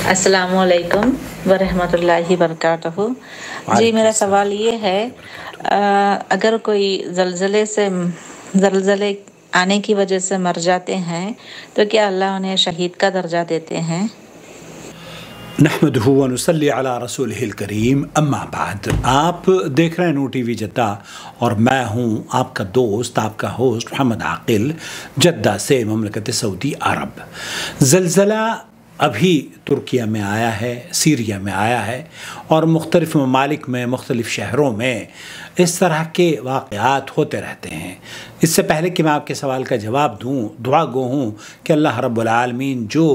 السلام علیکم ورحمۃ اللہ وبرکاتہ۔ جی میرا سوال یہ ہے، اگر کوئی زلزلے آنے کی وجہ سے مر جاتے ہیں تو کیا اللہ انہیں شہید کا درجہ دیتے ہیں؟ نحمدہ ونصلی علی رسولہ الکریم، اما بعد۔ آپ دیکھ رہے ہیں نو ٹی وی جدہ اور میں ہوں آپ کا دوست، آپ کا ہوسٹ محمد عاقل، جدہ سے مملکت سعودی عرب۔ زلزلہ ابھی ترکیہ میں آیا ہے، سیریا میں آیا ہے اور مختلف ممالک میں، مختلف شہروں میں اس طرح کے واقعات ہوتے رہتے ہیں۔ اس سے پہلے کہ میں آپ کے سوال کا جواب دوں، دعا گو ہوں کہ اللہ رب العالمین جو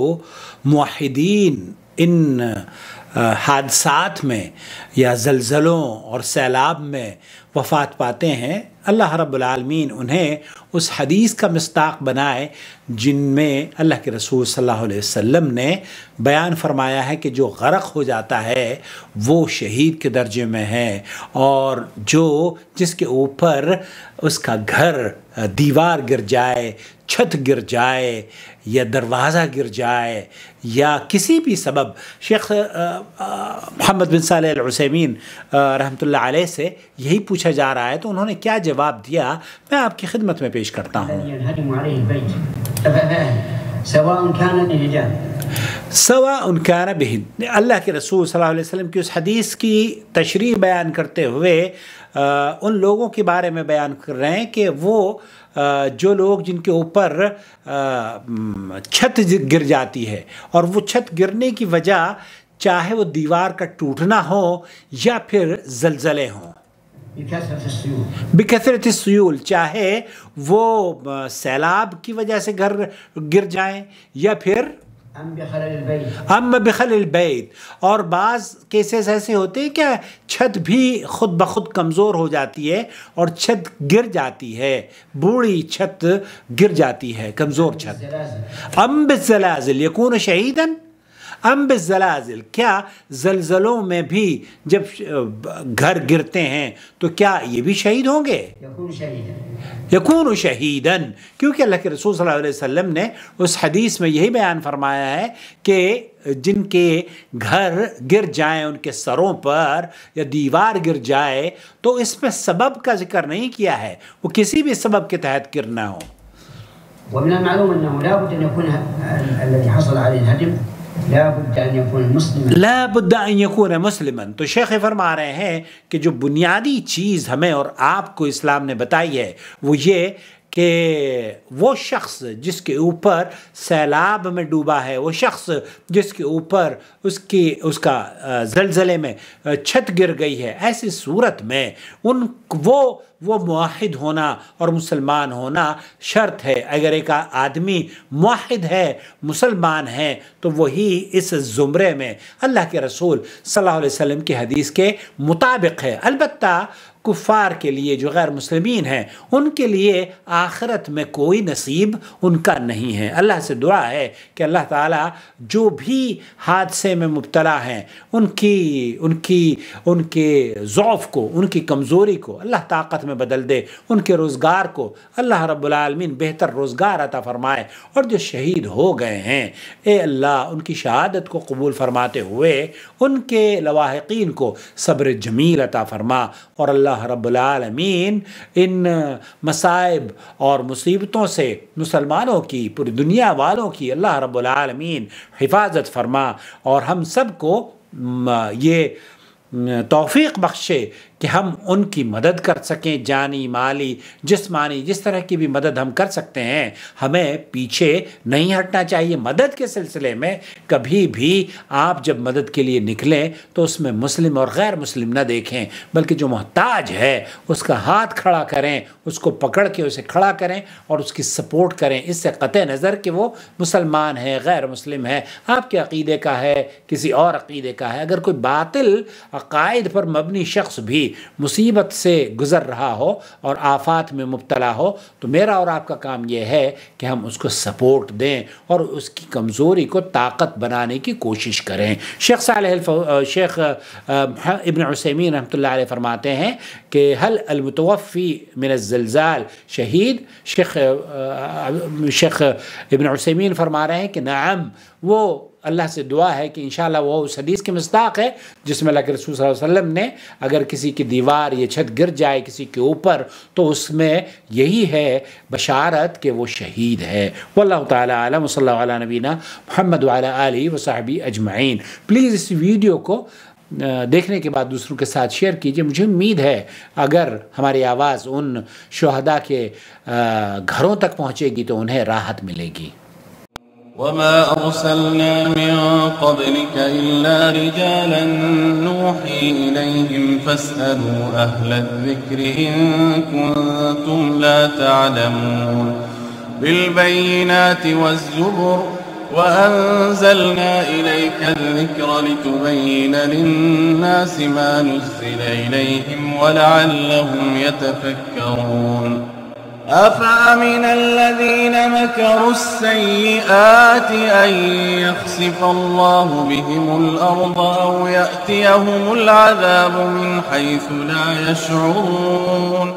موحدین ان حادثات میں یا زلزلوں اور سیلاب میں وفات پاتے ہیں، اللہ رب العالمین انہیں اس حدیث کا مصداق بنائے جن میں اللہ کے رسول صلی اللہ علیہ وسلم نے بیان فرمایا ہے کہ جو غرق ہو جاتا ہے وہ شہید کے درجے میں ہے، اور جس کے اوپر اس کا گھر، دیوار گر جائے، چھت گر جائے یا دروازہ گر جائے یا کسی بھی سبب۔ شیخ محمد بن صالح العثیمین رحمۃ اللہ علیہ سے یہی پوچھا جا رہا ہے تو انہوں نے کیا جواب دیا، میں آپ کی خدمت میں پیش کرتا ہوں۔ سواء کان بہ، اللہ کے رسول صلی اللہ علیہ وسلم کی اس حدیث کی تشریح بیان کرتے ہوئے ان لوگوں کے بارے میں بیان کر رہے ہیں کہ وہ جو لوگ جن کے اوپر چھت گر جاتی ہے اور وہ چھت گرنے کی وجہ چاہے وہ دیوار کا ٹوٹنا ہو یا پھر زلزلے ہوں، بکثرت السیول، چاہے وہ سیلاب کی وجہ سے گھر گر جائیں یا پھر ام بخل البیت، اور بعض کیسز ایسے ہوتے ہیں کہ چھت بھی خود بخود کمزور ہو جاتی ہے اور چھت گر جاتی ہے، بوڑھی چھت گر جاتی ہے، کمزور چھت۔ ام بالزلازل یکون شہیداً، ام بالزلازل، کیا زلزلوں میں بھی جب گھر گرتے ہیں تو کیا یہ بھی شہید ہوں گے؟ یکون شہیداً، کیونکہ اللہ کے رسول صلی اللہ علیہ وسلم نے اس حدیث میں یہی بیان فرمایا ہے کہ جن کے گھر گر جائیں ان کے سروں پر یا دیوار گر جائے تو اس میں سبب کا ذکر نہیں کیا ہے، وہ کسی بھی سبب کے تحت گرنا ہو۔ ومن المعلوم انه لا بد ان يكون الذي حصل عليه الهدم لا بد ان يكون مسلما، لا بد ان يكون مسلما۔ تو شیخ فرما رہے ہیں کہ جو بنیادی چیز ہمیں اور آپ کو اسلام نے بتائی ہے وہ یہ کہ وہ شخص جس کے اوپر سیلاب میں ڈوبا ہے، وہ شخص جس کے اوپر اس کا زلزلے میں چھت گر گئی ہے، ایسی صورت میں وہ موحد ہونا اور مسلمان ہونا شرط ہے۔ اگر ایک آدمی موحد ہے، مسلمان ہے، تو وہی اس زمرے میں اللہ کے رسول صلی اللہ علیہ وسلم کی حدیث کے مطابق ہے۔ البتہ کفار کے لیے جو غیر مسلمین ہیں ان کے لیے آخرت میں کوئی نصیب ان کا نہیں ہے۔ اللہ سے دعا ہے کہ اللہ تعالیٰ جو بھی حادثے میں مبتلا ہیں ان کے ضعف کو، ان کی کمزوری کو اللہ طاقت میں بدل دے، ان کے روزگار کو اللہ رب العالمین بہتر روزگار عطا فرمائے، اور جو شہید ہو گئے ہیں اے اللہ ان کی شہادت کو قبول فرماتے ہوئے ان کے لواحقین کو صبر جمیل عطا فرما، اور اللہ رب العالمین ان مصائب اور مصیبتوں سے مسلمانوں کی، پوری دنیا والوں کی اللہ رب العالمین حفاظت فرما، اور ہم سب کو یہ توفیق بخشے کہ ہم ان کی مدد کر سکیں، جانی، مالی، جسمانی، جس طرح کی بھی مدد ہم کر سکتے ہیں ہمیں پیچھے نہیں ہٹنا چاہیے۔ مدد کے سلسلے میں کبھی بھی آپ جب مدد کے لیے نکلیں تو اس میں مسلم اور غیر مسلم نہ دیکھیں، بلکہ جو محتاج ہے اس کا ہاتھ کھڑا کریں، اس کو پکڑ کے اسے کھڑا کریں اور اس کی سپورٹ کریں، اس سے قطع نظر کہ وہ مسلمان ہے، غیر مسلم ہے، آپ کے عقیدے کا ہے، کسی اور عقیدے کا ہے۔ اگر کوئی باطل عقائد پر مبنی شخص بھی مصیبت سے گزر رہا ہو اور آفات میں مبتلا ہو تو میرا اور آپ کا کام یہ ہے کہ ہم اس کو سپورٹ دیں اور اس کی کمزوری کو طاقت بنانے کی کوشش کریں۔ شیخ ابن عثیمین رحمۃ اللہ علیہ فرماتے ہیں کہ هل المتوفی من الزلزال شہید؟ شیخ ابن عثیمین فرما رہے ہیں کہ نعم، وہ اللہ سے دعا ہے کہ انشاءاللہ وہ اس حدیث کے مصداق ہے جس میں اللہ کے رسول صلی اللہ علیہ وسلم نے اگر کسی کی دیوار یا چھت گر جائے کسی کے اوپر تو اس میں یہی ہے بشارت کہ وہ شہید ہے۔ واللہ تعالی اعلم، صلی اللہ علیہ نبینا محمد وعلی آلہ وصحبہ اجمعین۔ پلیز اس ویڈیو کو دیکھنے کے بعد دوسروں کے ساتھ شیئر کیجئے۔ مجھے امید ہے اگر ہماری آواز ان شہداء کے گھروں تک پہنچے گی تو انہیں راحت ملے گی۔ وما أرسلنا من قبلك إلا رجالا نوحي إليهم فاسألوا أهل الذكر إن كنتم لا تعلمون بالبينات والزبر وأنزلنا إليك الذكر لتبين للناس ما نزل إليهم ولعلهم يتفكرون أفأمن الذين مكروا السيئات أن يخسف الله بهم الأرض أو يأتيهم العذاب من حيث لا يشعرون